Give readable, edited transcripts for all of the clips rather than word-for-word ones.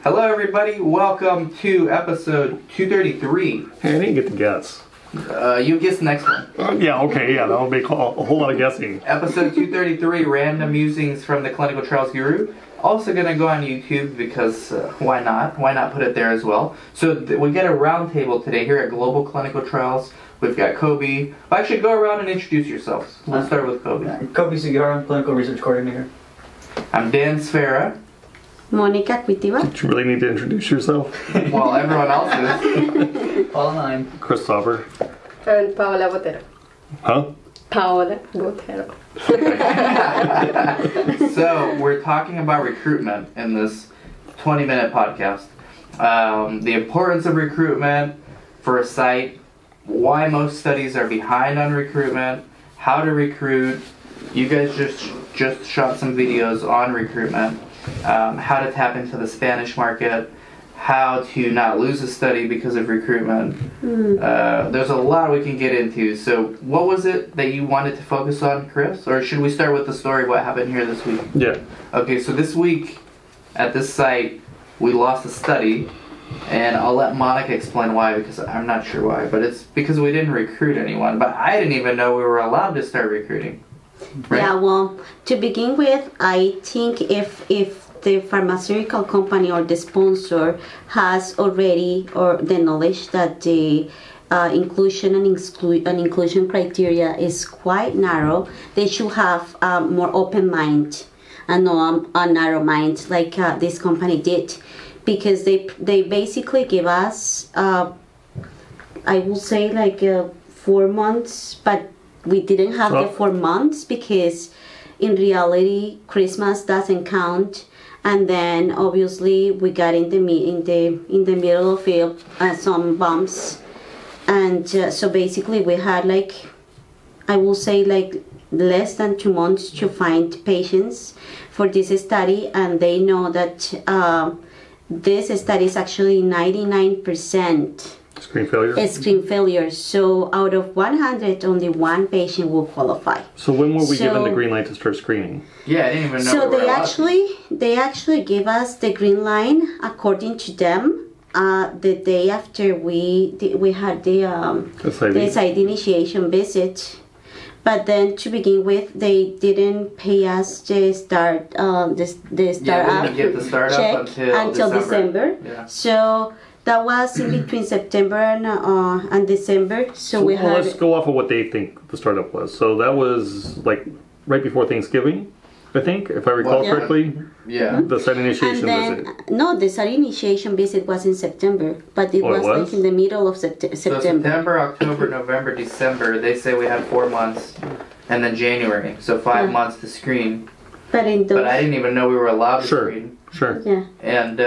Hello everybody, welcome to episode 233. Hey, I didn't get to guess. You guess the next one. Yeah, okay, yeah, that'll make a whole lot of guessing. Episode 233, Random Musings from the Clinical Trials Guru. Also gonna go on YouTube because why not? Why not put it there as well? So we get a round table today here at Global Clinical Trials. We've got Kobe. Well, actually, go around and introduce yourselves. Let's start with Kobe. Kobe Sugihara, Clinical Research Coordinator. I'm Dan Sfera. Monica Cuitiva. Do you really need to introduce yourself? Well, everyone else is. Paula Nine. Chris Sauber. And Paola Botero. Huh? Paola Botero. So, we're talking about recruitment in this 20-minute podcast. The importance of recruitment for a site, why most studies are behind on recruitment, how to recruit. You guys just shot some videos on recruitment. How to tap into the Spanish market, how to not lose a study because of recruitment. There's a lot we can get into. So what was it that you wanted to focus on, Chris? Or should we start with the story of what happened here this week? Yeah. Okay, so this week at this site, we lost a study. And I'll let Monica explain why, because I'm not sure why. But it's because we didn't recruit anyone. But I didn't even know we were allowed to start recruiting. Right? Yeah, well, to begin with, I think if the pharmaceutical company or the sponsor has already or the knowledge that the inclusion and inclusion criteria is quite narrow, they should have more open mind and not a narrow mind like this company did, because they basically give us I will say like 4 months, but we didn't have the 4 months because in reality Christmas doesn't count, and then obviously we got in the middle of it some bumps, and so basically we had like, I will say like less than 2 months to find patients for this study, and they know that this study is actually 99% Screen failure? Screen failure. So out of 100, only one patient will qualify. So when were we given the green light to start screening? Yeah, I didn't even know. So they actually gave us the green line according to them the day after we had the site initiation visit. But then to begin with, they didn't pay us the start we didn't get the startup until December. Yeah. So that was in between September and December. So we had. Let's go off of what they think the startup was. So that was like right before Thanksgiving, I think, if I recall correctly. Yeah. The site initiation visit. No, the site initiation visit was in September, but it was like in the middle of September. So September, October, November, December, they say we had 4 months, and then January, so 5 months to screen. But I didn't even know we were allowed to screen. Sure. Yeah. And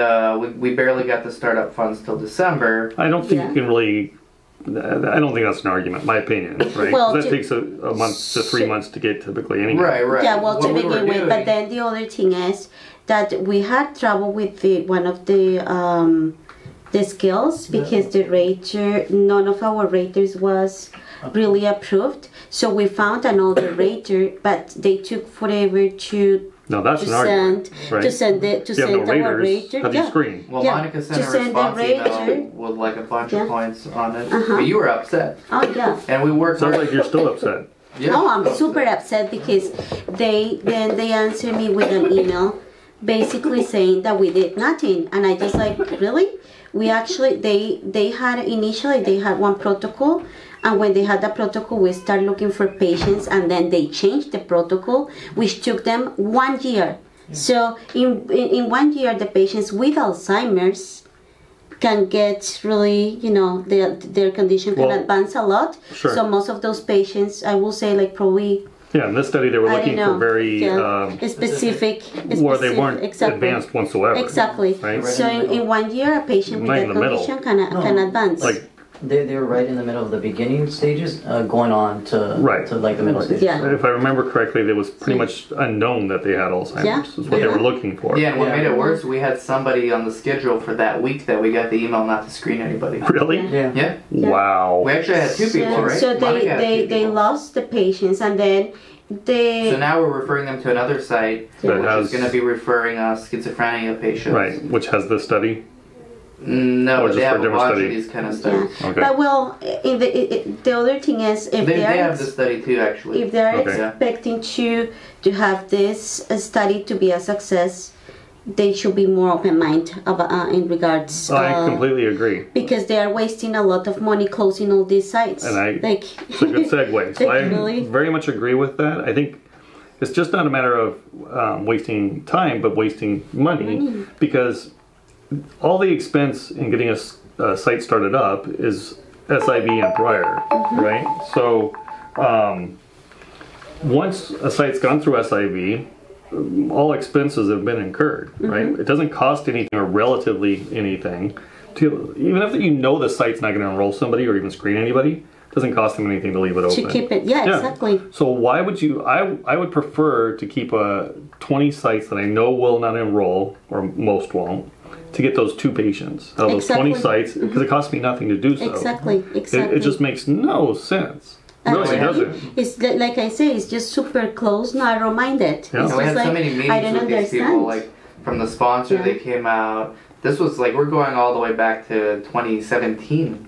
we barely got the startup funds till December. I don't think you can really. I don't think that's an argument, my opinion, right? Well, that takes a month to 3 months to get typically anyway. Right. Yeah, well, to begin with, but then the other thing is that we had trouble with one of the skills because the rater, none of our raters was really approved. So we found another rater, but they took forever to. No, that's an argument, right? To send our rater. Have you screened? Well, Monica sent a response email with like a bunch of points on it. But you were upset. Oh, yeah. And we worked. Sounds like you're still upset. Yeah, no, I'm super upset because they answered me with an email basically saying that we did nothing, and I just like, really? We actually they had one protocol, and when they had that protocol, we started looking for patients, and then they changed the protocol, which took them 1 year. So in 1 year, the patients with Alzheimer's can get really, their condition can advance a lot. Sure. So most of those patients, I will say, like probably. Yeah, in this study they were looking for very specific. Where they weren't advanced whatsoever. Exactly. Right? So in 1 year, a patient with that condition can advance. Like They were right in the middle of the beginning stages, going on to Right. to like the middle stages. Yeah. If I remember correctly, it was pretty much unknown that they had Alzheimer's. Yeah. Is what they were looking for. Yeah, and what Yeah. made it worse, we had somebody on the schedule for that week that we got the email not to screen anybody. Really? Yeah. Yeah. Wow. We actually had two people, right? So Monica had two they people. lost the patients, and then they So now we're referring them to another site, That which has- is going to be referring us schizophrenia patients. Right, which has this study. No, Or but just they for have a a different bunch study. of these kind of yeah. studies. Okay. But well, the other thing is if They are have this study too, actually. if they're Okay. expecting to have this study to be a success, they should be more open-minded about in regards. I completely agree. Because they are wasting a lot of money closing all these sites. And I- like It's a good segue. So I Really? very much agree with that. I think it's just not a matter of wasting time, but wasting money, because all the expense in getting a site started up is SIV and prior, right? So once a site's gone through SIV, all expenses have been incurred, right? It doesn't cost anything or relatively anything. Even if you know the site's not going to enroll somebody or even screen anybody, it doesn't cost them anything to leave it open. to keep it. Yeah, exactly. So why would you? I would prefer to keep 20 sites that I know will not enroll, or most won't, to get those 2 patients out of those 20 Exactly. sites, because it costs me nothing to do so. Exactly. Exactly. It just makes no sense. Really doesn't. It's like I say, it's just super close, narrow-minded. Yeah. It's And we just had so like, many I meetings don't with these understand. people, like from the sponsor, Yeah. they came out. This was like, we're going all the way back to 2017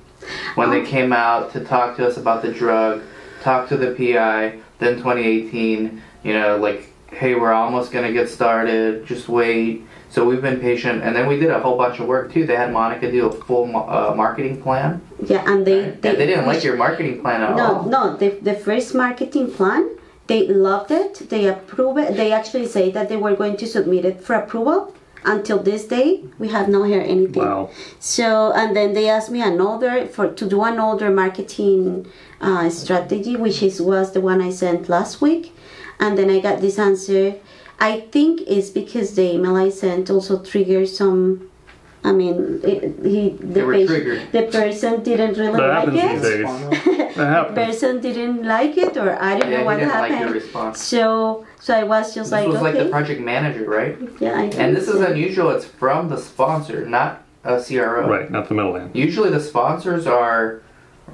when they came out to talk to us about the drug, talk to the PI, then 2018, you know, like, hey, we're almost going to get started, just wait. So we've been patient, and then we did a whole bunch of work too. They had Monica do a full marketing plan. Yeah, and they And they didn't like your marketing plan at all. No, the first marketing plan, they loved it. They approved it. They actually say that they were going to submit it for approval. Until this day, we have not heard anything. Wow. So, and then they asked me to do another marketing strategy, which was the one I sent last week, and then I got this answer. I think it's because the email I sent also triggered some. I mean, They were triggered. the person didn't really That like happens these it. days. That The happens. person didn't like it, or I don't Yeah, know he what didn't like happened. your response. So I was just This like, was okay, like the project manager, right? yeah. I And this is think so. unusual. It's from the sponsor, not a CRO. Right, not the middleman. Usually the sponsors are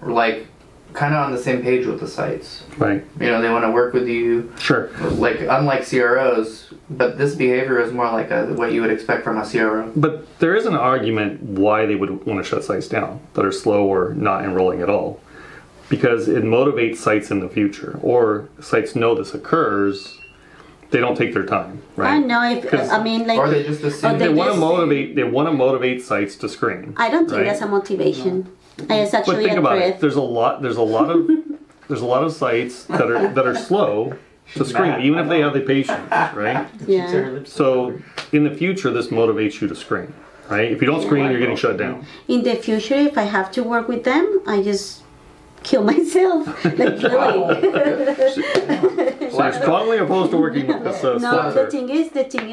like kind of on the same page with the sites. Right. You know, they want to work with you. Sure. Like unlike CROs, but this behavior is more like what you would expect from a CRO. But there is an argument why they would want to shut sites down that are slow or not enrolling at all. Because it motivates sites in the future. Or sites know this occurs, they don't take their time, right? I know if 'Cause- I mean like Or they just assume they They want to just- motivate. They want to motivate sites to screen. I don't think right? that's a motivation. It's But actually think a about threat. it. There's a lot of there's a lot of sites that are slow to screen, mad. even if they have the patients, right? Yeah. So in the future, this motivates you to screen, right? If you don't screen, you're getting shut down. In the future, if I have to work with them, I just kill myself. Like really. So you're strongly opposed to working with this No, sponsor. the thing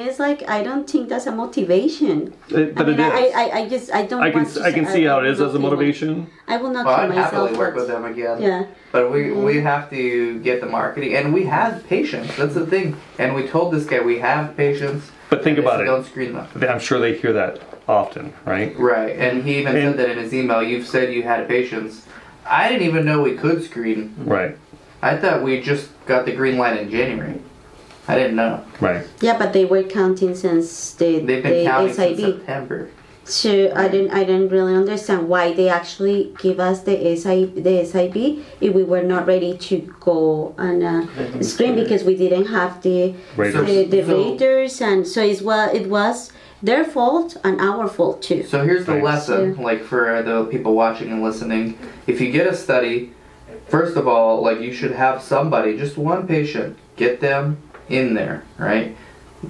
is, like, I don't think that's a motivation. But I mean, it is. I just, I don't I can want to I can see how it is will as a not kill motivation. I will not Well, kill I'd myself. happily work but- with them again. Yeah. But we have to get the marketing, and we have patience. That's the thing. And we told this guy we have patience. But think and they about said, it. Don't screen them. I'm sure they hear that often, right? Right, and he even And- said that in his email. You've said you had patience. I didn't even know we could screen. Right. I thought we just got the green light in January. I didn't know. Right. Yeah, but they were counting since They've been counting SIB. since September. So I didn't really understand why they actually give us the SIB if we were not ready to go and screen because we didn't have the Raters. the So- raters, and so it was their fault and our fault too. So here's the Right. lesson, like for the people watching and listening. If you get a study, first of all, like you should have somebody, just one patient, get them in there, right?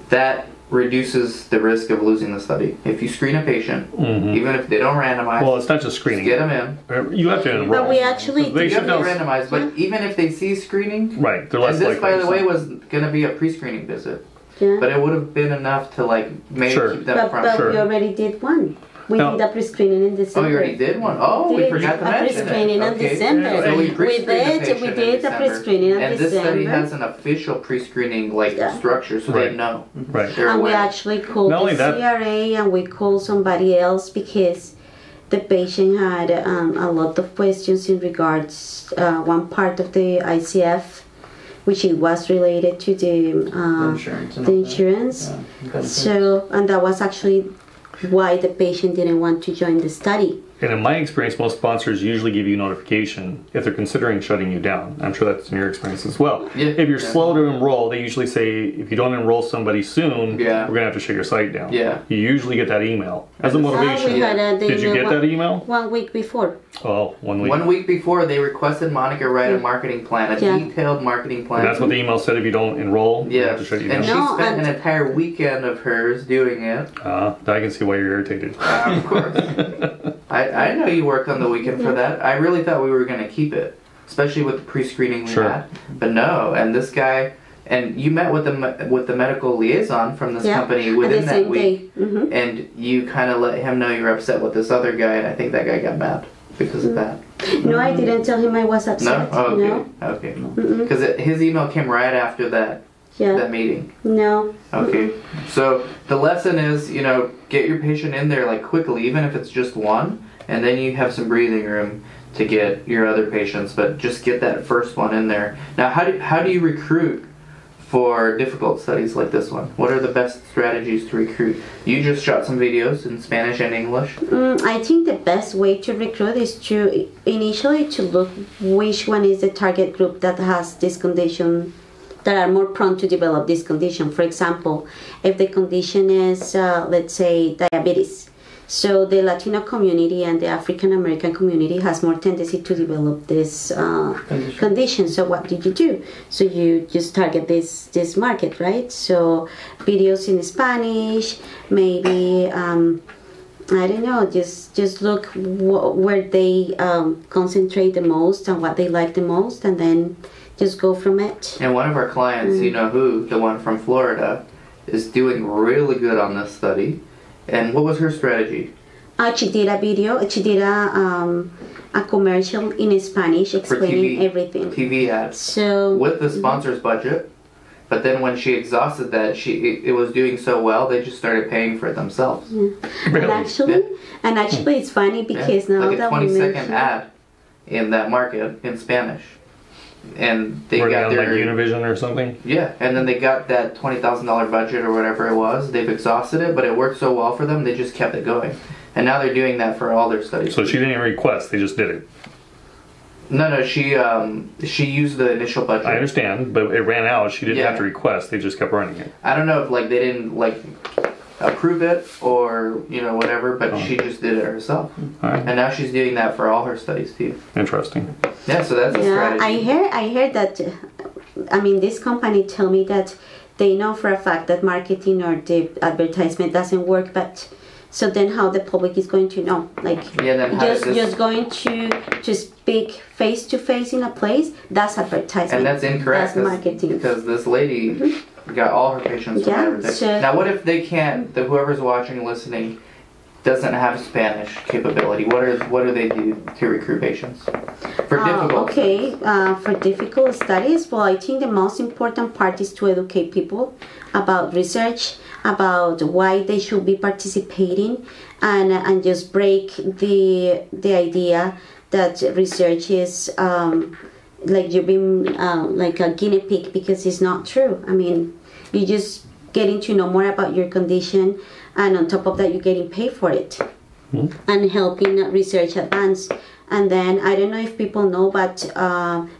That reduces the risk of losing the study. If you screen a patient, even if they don't randomize, Well, it's not just just screening. get them in. You have to enroll. But we actually They You should have to know. randomize, but even if they see screening, Right. They're less and this, likely. by the way, was going to be a pre-screening visit, Yeah. but it would have been enough to like maybe Sure. keep them But from. Sure. we already did one. We No. did a pre-screening in Oh, December. you already did one? Oh, we Did forgot to a mention it. pre-screening in Okay. December. So we We pre-screened the did patient in a December. pre-screening in And this study December. has an official pre-screening Yeah. structure, so Right. they know. Right. They're And we aware. actually called Not the only that- CRA and we called somebody else because the patient had a lot of questions in regards one part of the ICF, which it was related to the Insurance. and the all that. insurance. Yeah, benefits. So, and that was actually why the patient didn't want to join the study. And in my experience, most sponsors usually give you notification if they're considering shutting you down. I'm sure that's in your experience as well. Yeah. If you're Yeah. slow to enroll, they usually say if you don't enroll somebody soon, Yeah. we're gonna have to shut your site down. Yeah. You usually get that email as a And- motivation. We had the Did you email get that email? 1 week before. Oh, 1 week. 1 week before, they requested Monica write a marketing plan, a Yeah. detailed marketing plan. And that's what the email said. If you don't enroll, we Yeah, have to shut you and down. she No, spent and- an entire weekend of hers doing it. I can see why you're irritated. Of course. I know you worked on the weekend for that. I really thought we were going to keep it, especially with the pre-screening we Sure. had. But no, and this guy, and you met with the medical liaison from this company at within the that same week, day. Hmm. and you kind of let him know you were upset with this other guy, and I think that guy got mad because of that. No, I didn't tell him I was No? upset. Oh, okay. No. Okay. Mm-mm. Because his email came right after that Yeah. meeting. No. Okay. So the lesson is, get your patient in there like quickly, even if it's just one, and then you have some breathing room to get your other patients, but just get that first one in there. Now, how do you recruit for difficult studies like this one? What are the best strategies to recruit? You just shot some videos in Spanish and English. I think the best way to recruit is to initially to look which one is the target group that has this condition, that are more prone to develop this condition. For example, if the condition is, let's say, diabetes, so the Latino community and the African American community has more tendency to develop this condition. So what did you do? So you just target this market, right? So videos in Spanish, maybe I don't know. Just look where they concentrate the most and what they like the most, and then just go from it. And one of our clients, you know who, the one from Florida, is doing really good on this study. And what was her strategy? She did a video. She did a commercial in Spanish explaining TV, everything. TV ads. So With the sponsor's budget. But then when she exhausted that, it was doing so well, they just started paying for it themselves. Really? and actually, it's funny because now like a that we 20-second mention, ad in that market in Spanish. And they Were they got on their like Univision or something? yeah, and then they got that $20,000 budget or whatever it was. They've exhausted it, but it worked so well for them, they just kept it going. And now they're doing that for all their studies. So she didn't even request; they just did it. No, she used the initial budget. I understand, but it ran out. She didn't Yeah. have to request; they just kept running it. I don't know if they didn't approve it or whatever, but she just did it herself. All right, And now she's doing that for all her studies too. interesting. Yeah, so that's a yeah, strategy. I heard that. I mean, this company tell me that they know for a fact that marketing or the advertisement doesn't work, but. So then, how the public is going to know? Yeah, then how does this- just going to speak face to face in a place. That's advertisement. And that's incorrect. That's marketing. Because this lady got all her patients from Yeah, advertising. so- Now, what if they can't? Whoever's watching, listening, doesn't have Spanish capability. What do they do to recruit patients for difficult? Okay, for difficult studies, well, I think the most important part is to educate people about research, about why they should be participating, and just break the idea that research is like you're being like a guinea pig, because it's not true. I mean, you just getting to know more about your condition, and on top of that, you're getting paid for it. And helping research advance. And then I don't know if people know, but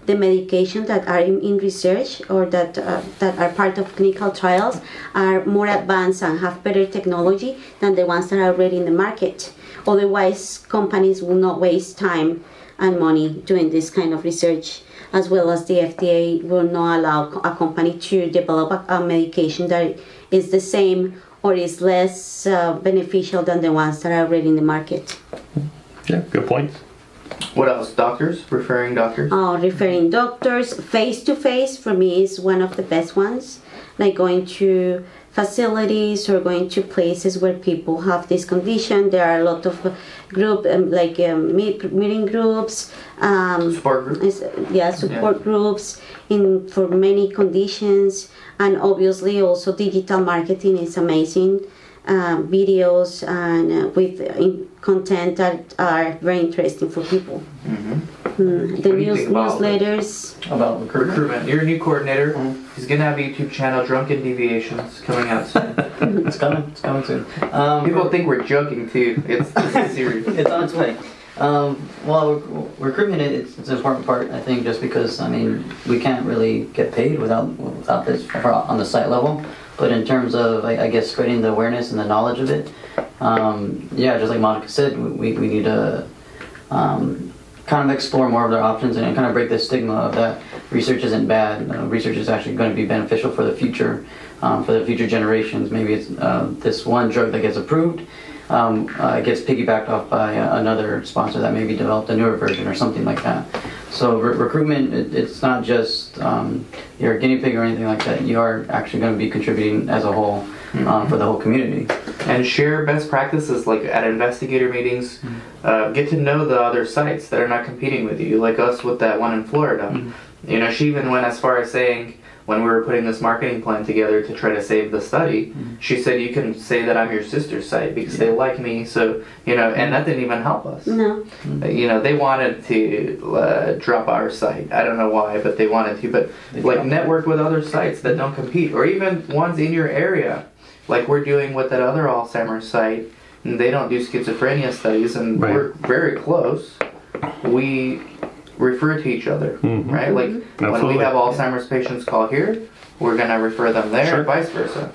the medications that are in research or that are part of clinical trials are more advanced and have better technology than the ones that are already in the market. Otherwise, companies will not waste time and money doing this kind of research, as well as the FDA will not allow a company to develop a medication that is the same or is less beneficial than the ones that are already in the market. Yeah, good point. What else? Doctors? Referring doctors? Referring doctors, face-to-face for me is one of the best ones. Like going to facilities or going to places where people have this condition. There are a lot of group meeting groups, Support group. support groups for many conditions, and obviously also digital marketing is amazing. Videos and with content that are very interesting for people. The newsletters About recruitment. You're a new coordinator. He's gonna have a YouTube channel, Drunken Deviations, coming out soon. It's coming soon. People think we're joking too. It's serious. It's on its way. Well, recruitment it's an important part, I think, just because we can't really get paid without this on the site level. But in terms of, I guess, spreading the awareness and the knowledge of it, just like Monica said, we need to kind of explore more of their options and kind of break the stigma of that research isn't bad. Research is actually going to be beneficial for the future generations. Maybe it's this one drug that gets approved, gets piggybacked off by another sponsor that maybe developed a newer version or something like that. So recruitment, it's not just you're a guinea pig or anything like that. You are actually going to be contributing as a whole for the whole community. And share best practices, like at investigator meetings. Get to know the other sites that are not competing with you, like us with that one in Florida. You know, she even went as far as saying, when we were putting this marketing plan together to try to save the study, she said, you can say that I'm your sister's site because they like me. So, you know, and that didn't even help us. No. You know, they wanted to drop our site. I don't know why, but they wanted to. But like network with other sites that don't compete, or even ones in your area, like we're doing with that other Alzheimer's site. And they don't do schizophrenia studies, and we're very close. We refer to each other, right? Like when we have Alzheimer's patients call here, we're going to refer them there, and vice versa.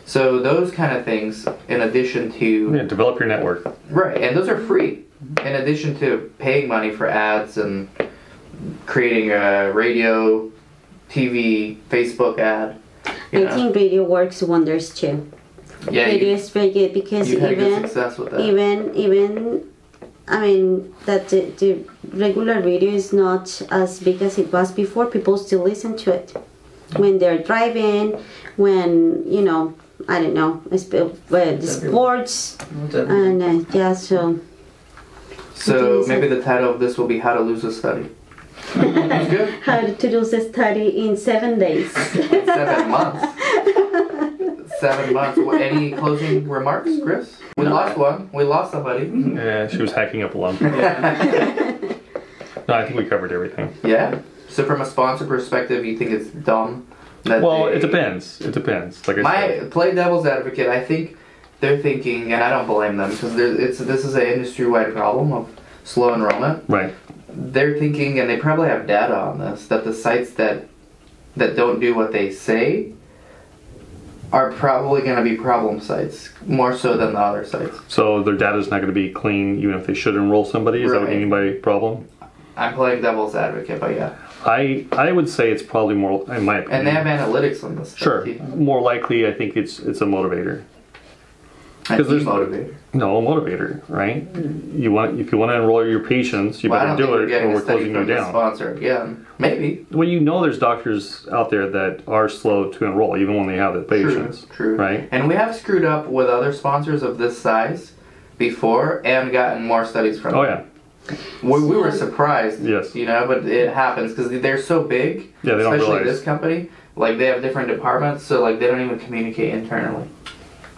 So those kind of things, in addition to... develop your network. Right, and those are free. In addition to paying money for ads and creating a radio, TV, Facebook ad. I think radio works wonders too. Yeah, radio is very good because you've had good success with that. even that the regular radio is not as big as it was before. People still listen to it when they're driving, when I don't know, the sports, and So maybe the title of this will be How to Lose a Study. That's good. How to lose a study in 7 days. 7 months. 7 months. Any closing remarks, Chris? We lost one. We lost somebody. Yeah, she was hacking up a lung. No, I think we covered everything. Yeah. So from a sponsor perspective, you think it's dumb? It depends. It depends. Like I said. Play devil's advocate. I think they're thinking, and I don't blame them because this is an industry-wide problem of slow enrollment. Right. They're thinking, and they probably have data on this, that the sites that don't do what they say are probably going to be problem sites, more so than the other sites. So their data is not going to be clean, even if they should enroll somebody? Is that what you mean by problem? I'm playing devil's advocate, but yeah. I would say it's probably more, in my opinion. And they have analytics on this. Sure. More likely, I think it's a motivator. A demotivator. No, a motivator, right? If you want to enroll your patients, you better do it, or we're closing you down. Sponsor again, maybe. Well, there's doctors out there that are slow to enroll, even when they have the patients. True. Right. And we have screwed up with other sponsors of this size before, and gotten more studies from them. Oh yeah. We were surprised. Yes. But it happens because they're so big. Yeah, they don't especially realize. this company. Like they have different departments, so like they don't even communicate internally.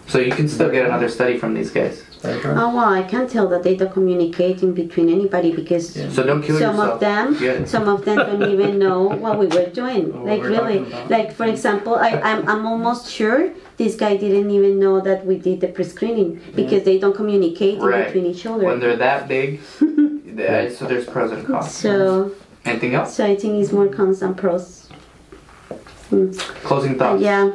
So you can still get another study from these guys. Oh well, I can tell that they don't communicate in between anybody because So don't kill some yourself. some of them don't even know what we were doing. Like really, like for example, I'm almost sure this guy didn't even know that we did the pre-screening because they don't communicate in between each other. When they're that big, so there's pros and cons. So anything else? So I think it's more cons than pros. Closing thoughts. Yeah.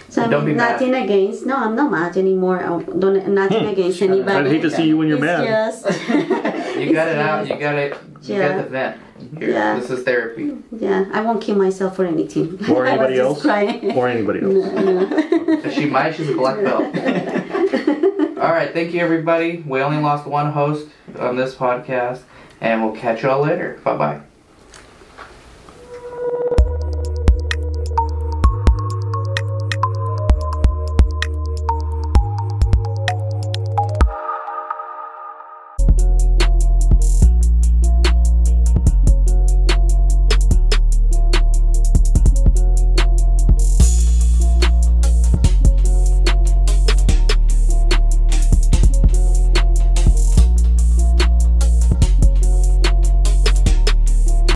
So I Don't mean, be mad. nothing against. No, I'm not mad anymore. Nothing against anybody. I'd hate to see you when you're It's mad. just You got it out. You got it. You Yeah. got the vent. Here, Yeah. This is therapy. yeah, I won't kill myself for anything. Or I was anybody just else. crying. Or anybody else. If she might, she's a black belt. All right. Thank you, everybody. We only lost one host on this podcast, and we'll catch y'all later. Bye bye.